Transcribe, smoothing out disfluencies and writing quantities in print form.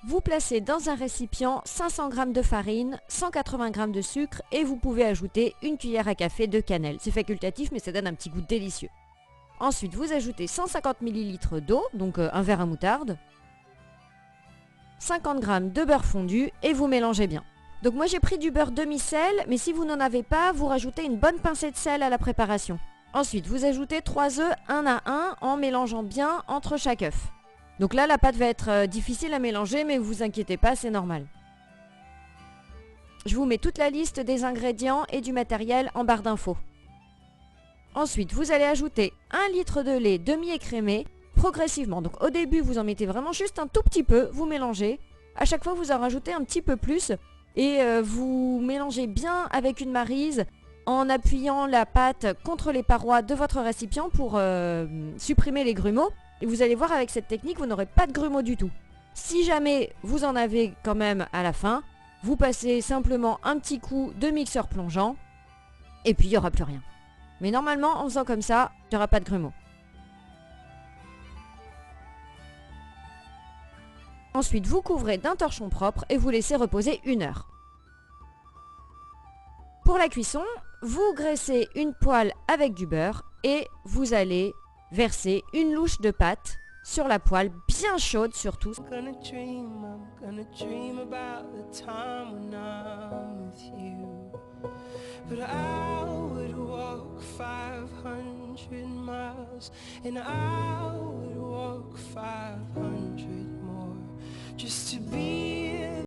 Vous placez dans un récipient 500 g de farine, 180 g de sucre et vous pouvez ajouter une cuillère à café de cannelle. C'est facultatif mais ça donne un petit goût délicieux. Ensuite, vous ajoutez 150 ml d'eau, donc un verre à moutarde, 50 g de beurre fondu et vous mélangez bien. Donc moi j'ai pris du beurre demi-sel, mais si vous n'en avez pas, vous rajoutez une bonne pincée de sel à la préparation. Ensuite, vous ajoutez 3 œufs un à un en mélangeant bien entre chaque œuf. Donc là, la pâte va être difficile à mélanger, mais vous inquiétez pas, c'est normal. Je vous mets toute la liste des ingrédients et du matériel en barre d'infos. Ensuite, vous allez ajouter 1 litre de lait demi-écrémé progressivement. Donc au début, vous en mettez vraiment juste un tout petit peu, vous mélangez. À chaque fois, vous en rajoutez un petit peu plus et vous mélangez bien avec une maryse en appuyant la pâte contre les parois de votre récipient pour supprimer les grumeaux. Et vous allez voir, avec cette technique, vous n'aurez pas de grumeaux du tout. Si jamais vous en avez quand même à la fin, vous passez simplement un petit coup de mixeur plongeant et puis il n'y aura plus rien. Mais normalement, en faisant comme ça, il n'y aura pas de grumeaux. Ensuite, vous couvrez d'un torchon propre et vous laissez reposer 1 heure. Pour la cuisson, vous graissez une poêle avec du beurre et vous allez verser une louche de pâte sur la poêle, bien chaude surtout. But I would walk 500 miles and I would walk 500 more just to be